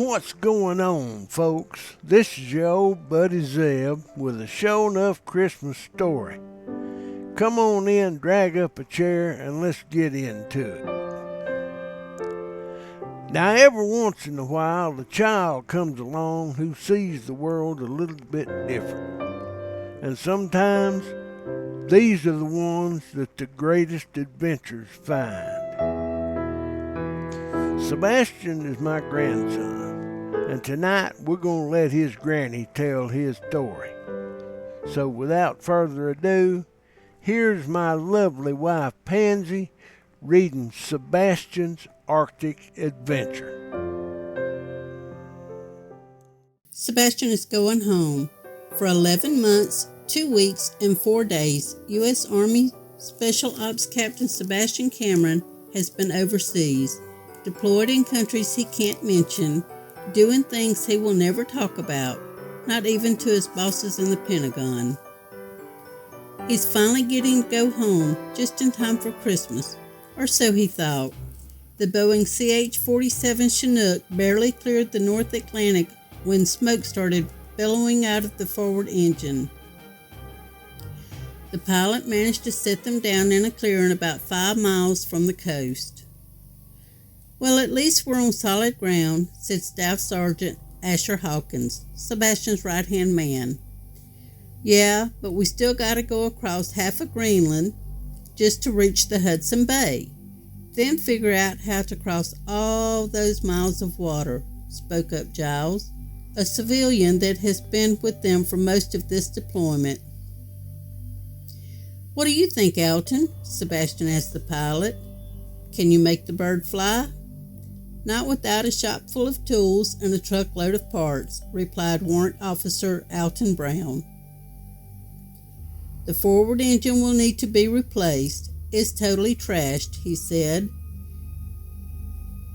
What's going on, folks? This is your old buddy Zeb with a show enough Christmas story. Come on in, drag up a chair, and let's get into it. Now, every once in a while, a child comes along who sees the world a little bit different. And sometimes, these are the ones that the greatest adventures find. Sebastion is my grandson, and tonight we're going to let his granny tell his story. So without further ado, here's my lovely wife Pansy reading Sebastion's Arctic Adventure. Sebastion is going home. For 11 months, 2 weeks, and 4 days, U.S. Army Special Ops Captain Sebastion Cameron has been overseas, deployed in countries he can't mention, doing things he will never talk about, not even to his bosses in the Pentagon. He's finally getting to go home just in time for Christmas, or so he thought. The Boeing CH-47 Chinook barely cleared the North Atlantic when smoke started billowing out of the forward engine. The pilot managed to set them down in a clearing about 5 miles from the coast. "Well, at least we're on solid ground," said Staff Sergeant Asher Hawkins, Sebastion's right-hand man. "Yeah, but we still got to go across half of Greenland just to reach the Hudson Bay, then figure out how to cross all those miles of water," spoke up Giles, a civilian that has been with them for most of this deployment. "What do you think, Alton?" Sebastion asked the pilot. "Can you make the bird fly?" "Not without a shop full of tools and a truckload of parts," replied Warrant Officer Alton Brown. "The forward engine will need to be replaced. It's totally trashed," he said.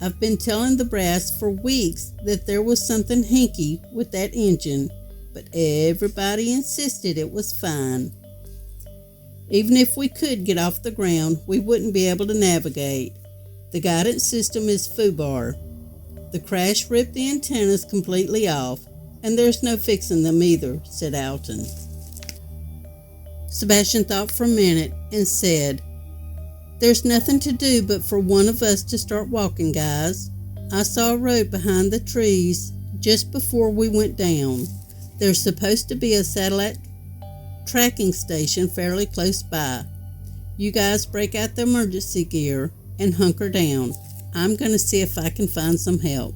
"I've been telling the brass for weeks that there was something hinky with that engine, but everybody insisted it was fine. Even if we could get off the ground, we wouldn't be able to navigate. The guidance system is foobar. The crash ripped the antennas completely off, and there's no fixing them either," said Alton. Sebastion thought for a minute and said, "There's nothing to do but for one of us to start walking, guys. I saw a road behind the trees just before we went down. There's supposed to be a satellite tracking station fairly close by. You guys break out the emergency gear and hunker down. I'm going to see if I can find some help."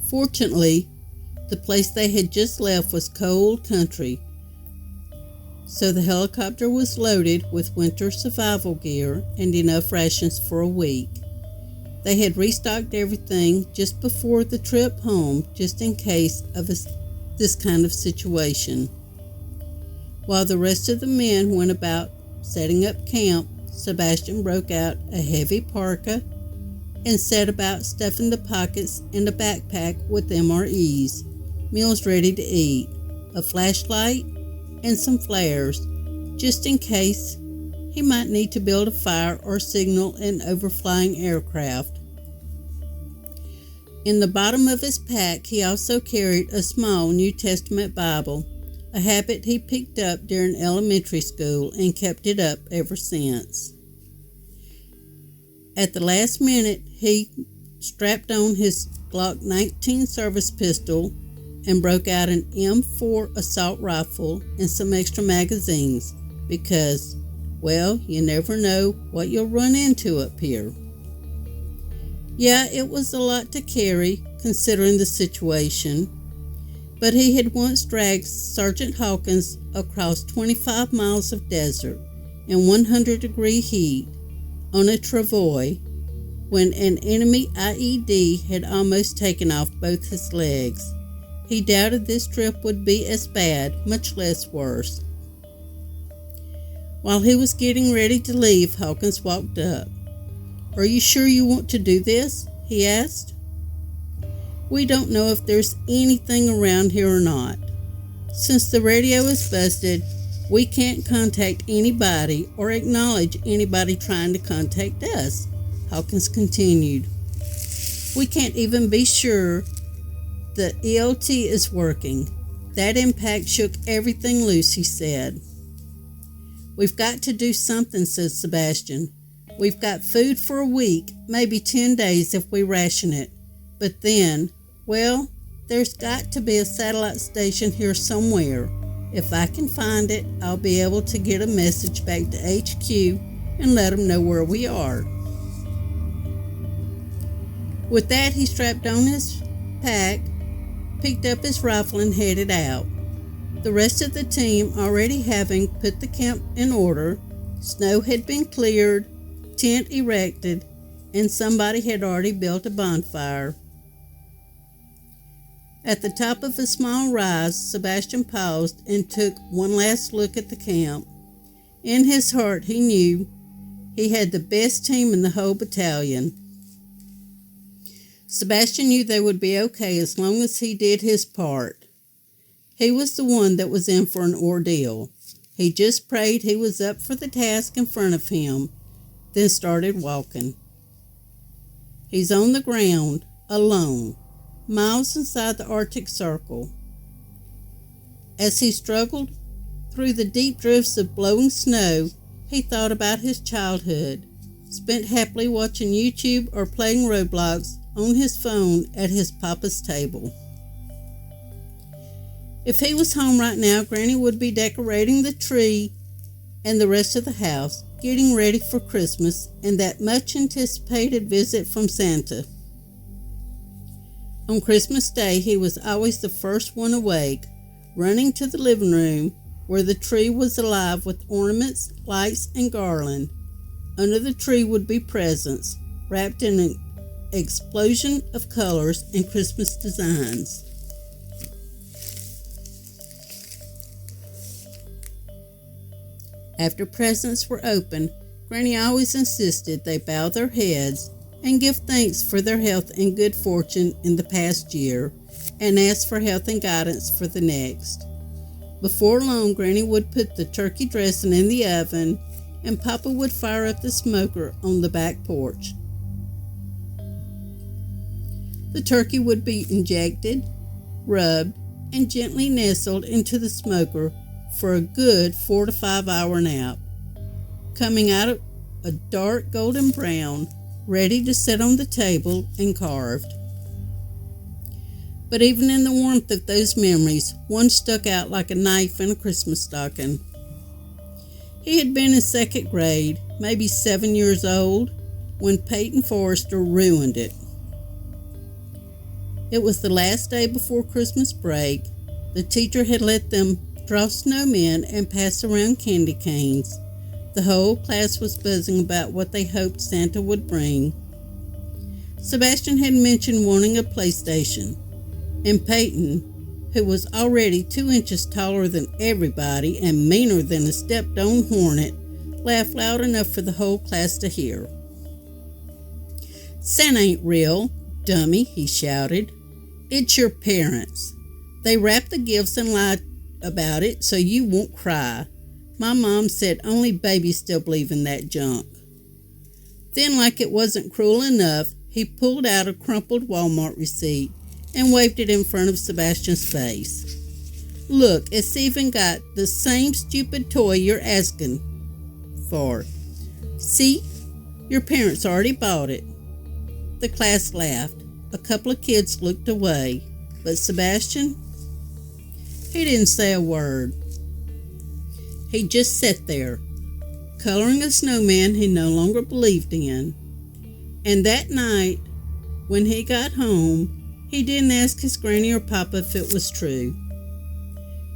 Fortunately, the place they had just left was cold country, so the helicopter was loaded with winter survival gear and enough rations for a week. They had restocked everything just before the trip home, just in case of this kind of situation. While the rest of the men went about setting up camp, Sebastion broke out a heavy parka and set about stuffing the pockets and a backpack with MREs, meals ready to eat, a flashlight, and some flares, just in case he might need to build a fire or signal an overflying aircraft. In the bottom of his pack, he also carried a small New Testament Bible, a habit he picked up during elementary school and kept it up ever since. At the last minute, he strapped on his Glock 19 service pistol and broke out an M4 assault rifle and some extra magazines because, well, you never know what you'll run into up here. Yeah, it was a lot to carry, considering the situation, but he had once dragged Sergeant Hawkins across 25 miles of desert in 100-degree heat on a travois when an enemy IED had almost taken off both his legs. He doubted this trip would be as bad, much less worse. While he was getting ready to leave, Hawkins walked up. "Are you sure you want to do this?" he asked. "We don't know if there's anything around here or not. Since the radio is busted, we can't contact anybody or acknowledge anybody trying to contact us," Hawkins continued. We can't even be sure the ELT is working. That impact shook everything loose, he said. We've got to do something, said Sebastion. We've got food for a week, maybe 10 days if we ration it. But then, well, there's got to be a satellite station here somewhere. If I can find it, I'll be able to get a message back to HQ and let them know where we are. With that, he strapped on his pack, picked up his rifle, and headed out. The rest of the team already having put the camp in order, snow had been cleared, tent erected, and somebody had already built a bonfire. At the top of a small rise, Sebastion paused and took one last look at the camp. In his heart, he knew he had the best team in the whole battalion. Sebastion knew they would be okay as long as he did his part. He was the one that was in for an ordeal. He just prayed he was up for the task in front of him, then started walking. He's on the ground, alone, miles inside the Arctic Circle. As he struggled through the deep drifts of blowing snow, he thought about his childhood, spent happily watching YouTube or playing Roblox on his phone at his papa's table. If he was home right now, Granny would be decorating the tree and the rest of the house, getting ready for Christmas and that much-anticipated visit from Santa. On Christmas Day, he was always the first one awake, running to the living room where the tree was alive with ornaments, lights, and garland. Under the tree would be presents, wrapped in an explosion of colors and Christmas designs. After presents were opened, Granny always insisted they bow their heads and give thanks for their health and good fortune in the past year, and ask for health and guidance for the next. Before long, Granny would put the turkey dressing in the oven, and Papa would fire up the smoker on the back porch. The turkey would be injected, rubbed, and gently nestled into the smoker for a good 4 to 5 hour nap, coming out of a dark golden brown, ready to sit on the table and carved. But even in the warmth of those memories, one stuck out like a knife in a Christmas stocking. He had been in second grade, maybe 7 years old, when Peyton Forrester ruined it. It was the last day before Christmas break. The teacher had let them draw snowmen and pass around candy canes. The whole class was buzzing about what they hoped Santa would bring. Sebastion had mentioned wanting a PlayStation, and Peyton, who was already 2 inches taller than everybody and meaner than a stepped-on hornet, laughed loud enough for the whole class to hear. "Santa ain't real, dummy," he shouted. "It's your parents. They wrap the gifts and lie about it so you won't cry. My mom said only babies still believe in that junk." Then, like it wasn't cruel enough, he pulled out a crumpled Walmart receipt and waved it in front of Sebastion's face. "Look, it's even got the same stupid toy you're asking for. See, your parents already bought it." The class laughed. A couple of kids looked away, but Sebastion, he didn't say a word. He just sat there, coloring a snowman he no longer believed in. And that night, when he got home, he didn't ask his granny or papa if it was true,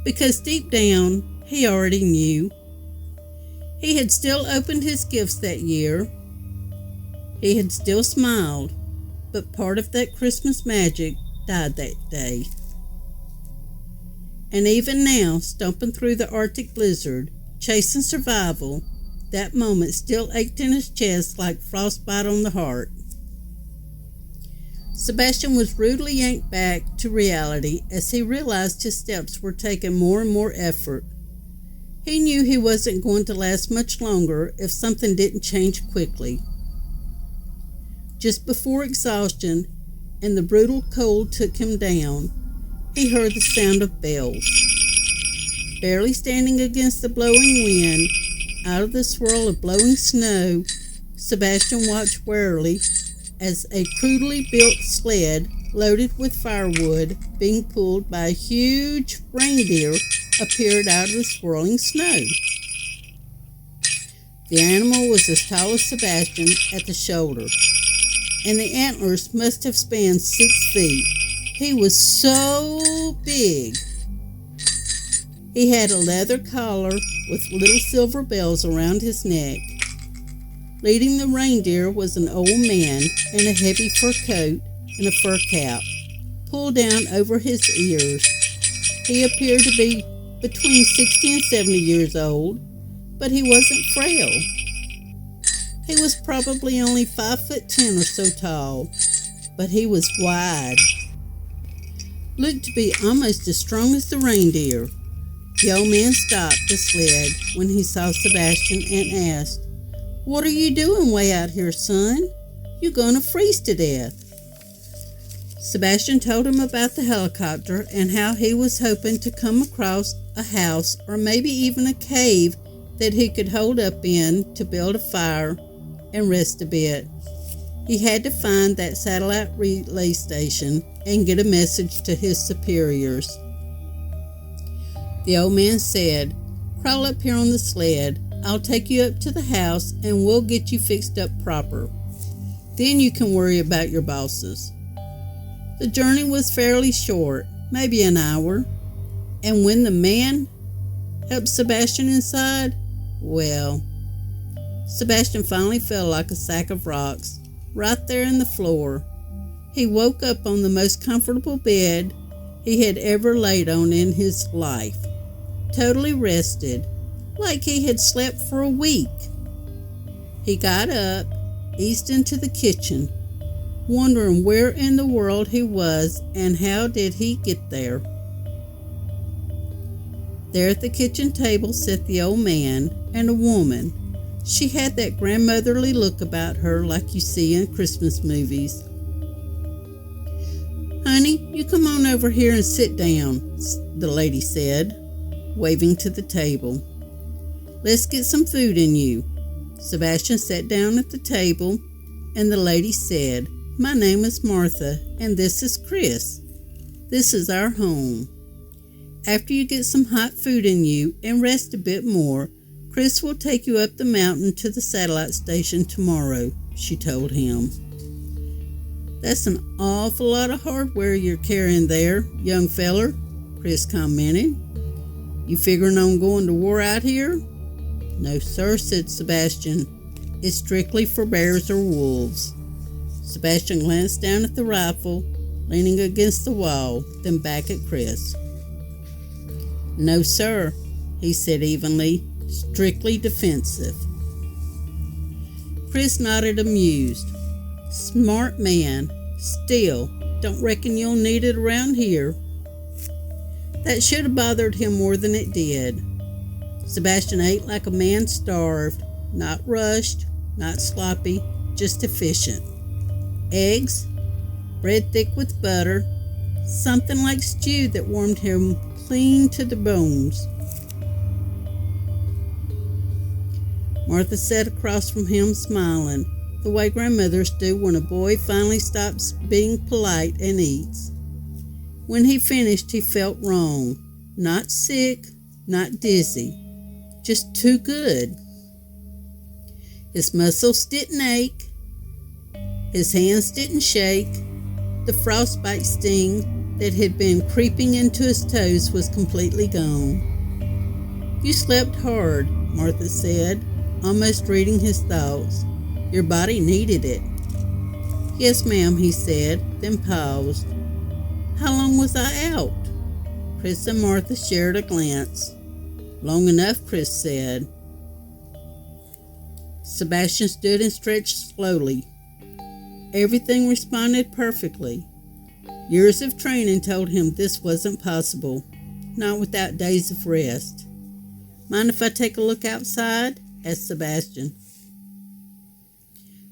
because deep down, he already knew. He had still opened his gifts that year. He had still smiled, but part of that Christmas magic died that day. And even now, stomping through the Arctic blizzard, chasing survival, that moment still ached in his chest like frostbite on the heart. Sebastion was rudely yanked back to reality as he realized his steps were taking more and more effort. He knew he wasn't going to last much longer if something didn't change quickly. Just before exhaustion, and the brutal cold took him down, he heard the sound of bells. Barely standing against the blowing wind, out of the swirl of blowing snow, Sebastion watched warily as a crudely built sled loaded with firewood being pulled by a huge reindeer appeared out of the swirling snow. The animal was as tall as Sebastion at the shoulder, and the antlers must have spanned 6 feet. He was so big. He had a leather collar with little silver bells around his neck. Leading the reindeer was an old man in a heavy fur coat and a fur cap, pulled down over his ears. He appeared to be between 60 and 70 years old, but he wasn't frail. He was probably only 5'10" or so tall, but he was wide. Looked to be almost as strong as the reindeer. The old man stopped the sled when he saw Sebastion and asked, "What are you doing way out here, son? You're going to freeze to death." Sebastion told him about the helicopter and how he was hoping to come across a house or maybe even a cave that he could hold up in to build a fire and rest a bit. He had to find that satellite relay station and get a message to his superiors. The old man said, "Crawl up here on the sled. I'll take you up to the house and we'll get you fixed up proper. Then you can worry about your bosses." The journey was fairly short, maybe an hour, and when the man helped Sebastion inside, well, Sebastion finally felt like a sack of rocks right there in the floor. He woke up on the most comfortable bed he had ever laid on in his life, totally rested, like he had slept for a week. He got up, eased into the kitchen, wondering where in the world he was and how did he get there. There at the kitchen table sat the old man and a woman. She had that grandmotherly look about her like you see in Christmas movies. "Honey, you come on over here and sit down," the lady said, waving to the table. "Let's get some food in you." Sebastion sat down at the table, and the lady said, "My name is Martha, and this is Chris. This is our home. After you get some hot food in you and rest a bit more, Chris will take you up the mountain to the satellite station tomorrow," she told him. "That's an awful lot of hardware you're carrying there, young feller," Chris commented. "You figuring on going to war out here?" "No, sir," said Sebastion. "It's strictly for bears or wolves." Sebastion glanced down at the rifle, leaning against the wall, then back at Chris. "No, sir," he said evenly. "Strictly defensive." Chris nodded, amused. "Smart man. Still, don't reckon you'll need it around here." That should have bothered him more than it did. Sebastion ate like a man starved, not rushed, not sloppy, just efficient. Eggs, bread thick with butter, something like stew that warmed him clean to the bones. Martha sat across from him smiling, the way grandmothers do when a boy finally stops being polite and eats. When he finished, he felt wrong. Not sick, not dizzy, just too good. His muscles didn't ache. His hands didn't shake. The frostbite sting that had been creeping into his toes was completely gone. "You slept hard," Martha said, almost reading his thoughts. "Your body needed it." "Yes, ma'am," he said, then paused. "How long was I out?" Chris and Martha shared a glance. "Long enough," Chris said. Sebastion stood and stretched slowly. Everything responded perfectly. Years of training told him this wasn't possible, not without days of rest. "Mind if I take a look outside?" asked Sebastion.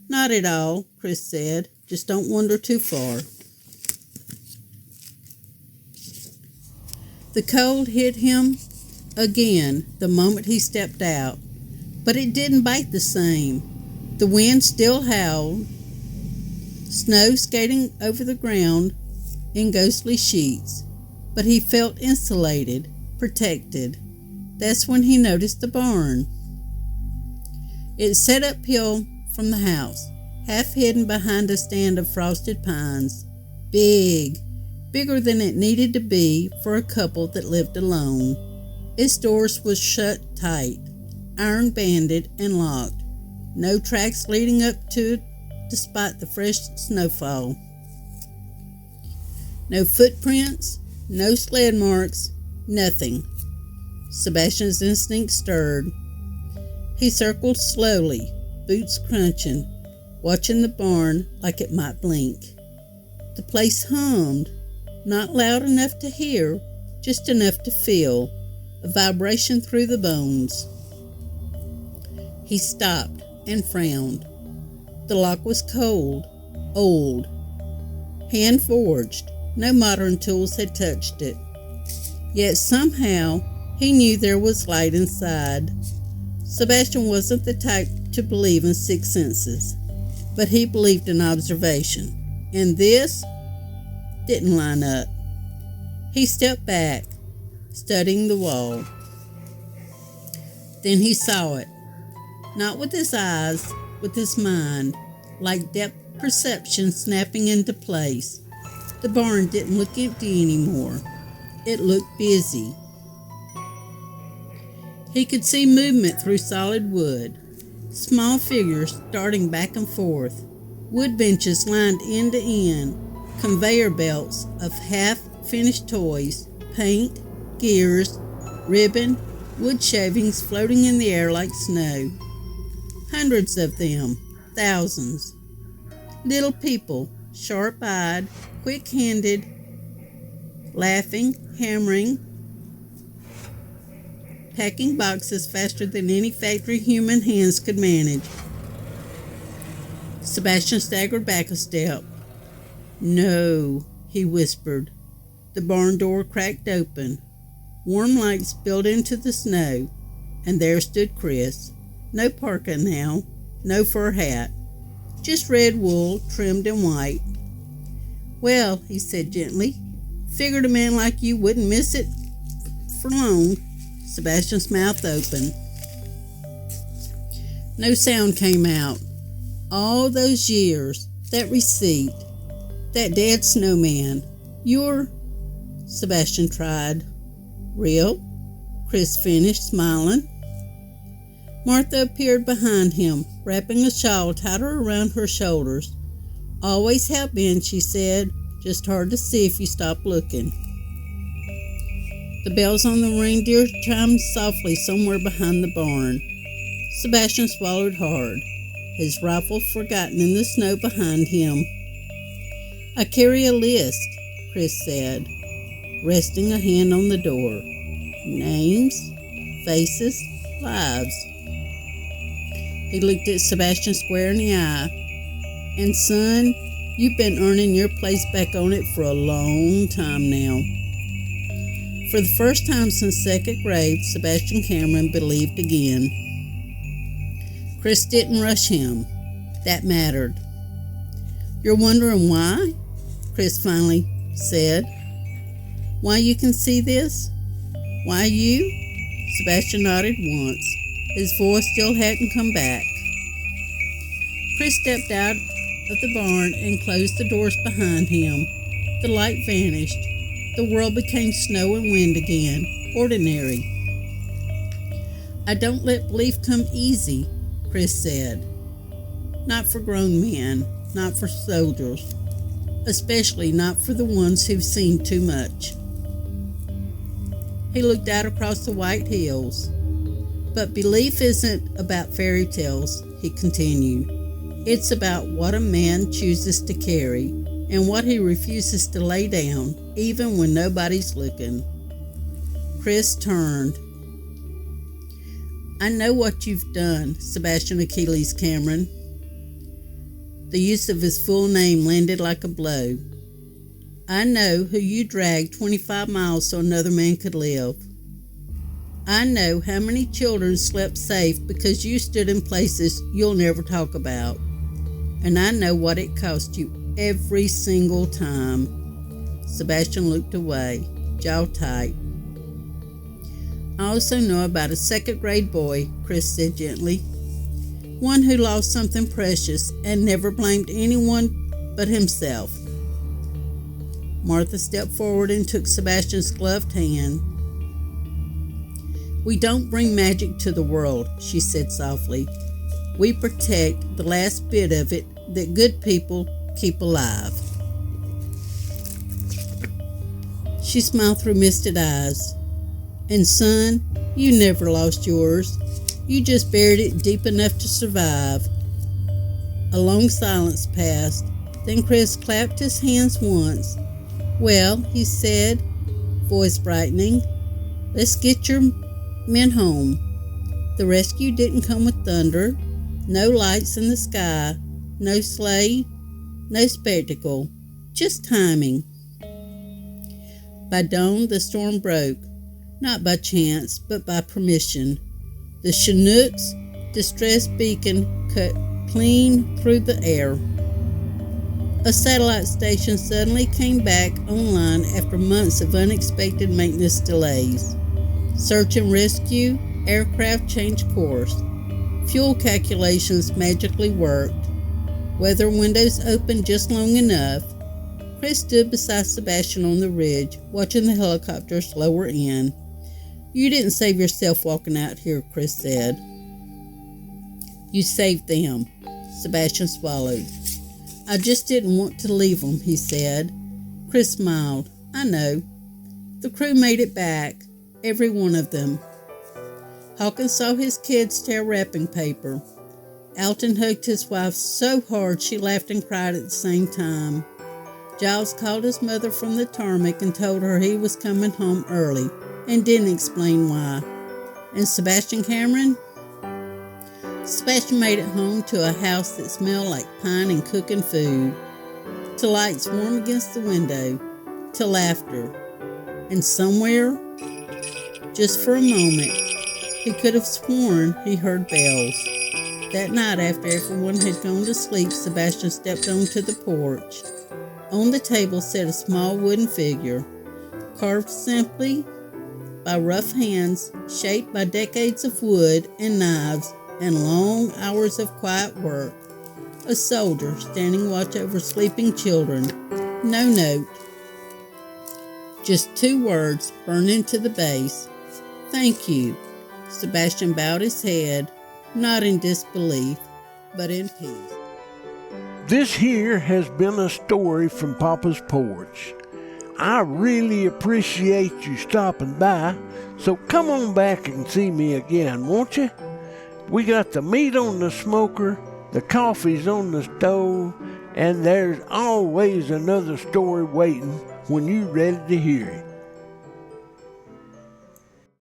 "Not at all," Chris said. "Just don't wander too far." The cold hit him again the moment he stepped out, but it didn't bite the same. The wind still howled, snow skating over the ground in ghostly sheets, but he felt insulated, protected. That's when he noticed the barn. It sat uphill from the house, half hidden behind a stand of frosted pines. Bigger than it needed to be for a couple that lived alone. Its doors was shut tight, iron-banded and locked. No tracks leading up to it despite the fresh snowfall. No footprints, no sled marks, nothing. Sebastian's instinct stirred. He circled slowly, boots crunching, watching the barn like it might blink. The place hummed, not loud enough to hear, just enough to feel, a vibration through the bones. He stopped and frowned. The lock was cold, old, hand-forged. No modern tools had touched it. Yet somehow he knew there was light inside. Sebastian wasn't the type to believe in sixth senses, but he believed in observation, and this didn't line up. He stepped back, studying the wall. Then he saw it, not with his eyes, with his mind, like depth perception snapping into place. The barn didn't look empty anymore. It looked busy. He could see movement through solid wood, small figures darting back and forth, wood benches lined end to end, conveyor belts of half-finished toys, paint, gears, ribbon, wood shavings floating in the air like snow. Hundreds of them, thousands. Little people, sharp-eyed, quick-handed, laughing, hammering, packing boxes faster than any factory human hands could manage. Sebastian staggered back a step. "No," he whispered. The barn door cracked open. Warm light spilled into the snow, and there stood Chris. No parka now, no fur hat, just red wool trimmed in white. "Well," he said gently, "figured a man like you wouldn't miss it for long." Sebastian's mouth opened. No sound came out. All those years, that receipt, that dead snowman. "You're—" Sebastian tried. "Real?" Chris finished, smiling. Martha appeared behind him, wrapping a shawl tighter around her shoulders. "Always have been," she said. "Just hard to see if you stop looking." The bells on the reindeer chimed softly somewhere behind the barn. Sebastian swallowed hard, his rifle forgotten in the snow behind him. "I carry a list," Chris said, resting a hand on the door. "Names, faces, lives." He looked at Sebastian square in the eye. "And son, you've been earning your place back on it for a long time now." For the first time since second grade, Sebastion Cameron believed again. Chris didn't rush him. That mattered. "You're wondering why?" Chris finally said. "Why you can see this? Why you?" Sebastian nodded once. His voice still hadn't come back. Chris stepped out of the barn and closed the doors behind him. The light vanished. The world became snow and wind again, ordinary. "I don't let belief come easy," Chris said. "Not for grown men, not for soldiers, especially not for the ones who've seen too much." He looked out across the white hills. "But belief isn't about fairy tales," he continued. "It's about what a man chooses to carry and what he refuses to lay down, even when nobody's looking." Chris turned. "I know what you've done, Sebastion Achilles Cameron." The use of his full name landed like a blow. I know who you dragged 25 miles so another man could live. I know how many children slept safe because you stood in places you'll never talk about. And I know what it cost you every single time. Sebastion looked away, jaw tight. I also know about a second-grade boy, Chris said gently. One who lost something precious and never blamed anyone but himself. Martha stepped forward and took Sebastion's gloved hand. We don't bring magic to the world, she said softly. We protect the last bit of it that good people keep alive. She smiled through misted eyes. And son, you never lost yours. You just buried it deep enough to survive. A long silence passed. Then Chris clapped his hands once. Well, he said, voice brightening, let's get your men home. The rescue didn't come with thunder, no lights in the sky, no sleigh, no spectacle, just timing. By dawn, the storm broke, not by chance, but by permission. The Chinook's distress beacon cut clean through the air. A satellite station suddenly came back online after months of unexpected maintenance delays. Search and rescue aircraft changed course. Fuel calculations magically worked. Weather windows opened just long enough. Chris stood beside Sebastion on the ridge, watching the helicopters lower in. You didn't save yourself walking out here, Chris said. You saved them. Sebastion swallowed. I just didn't want to leave them, he said. Chris smiled. I know. The crew made it back, every one of them. Hawkins saw his kids tear wrapping paper. Alton hugged his wife so hard she laughed and cried at the same time. Giles called his mother from the tarmac and told her he was coming home early and didn't explain why. And Sebastion Cameron? Sebastion made it home to a house that smelled like pine and cooking food, to lights warm against the window, to laughter. And somewhere, just for a moment, he could have sworn he heard bells. That night, after everyone had gone to sleep, Sebastion stepped onto the porch. On the table sat a small wooden figure, carved simply by rough hands, shaped by decades of wood and knives and long hours of quiet work. A soldier standing watch over sleeping children. No note. Just 2 words burned into the base. Thank you. Sebastion bowed his head, not in disbelief, but in peace. This here has been a story from Papa's porch. I really appreciate you stopping by, so come on back and see me again, won't you? We got the meat on the smoker, the coffee's on the stove, and there's always another story waiting when you're ready to hear it.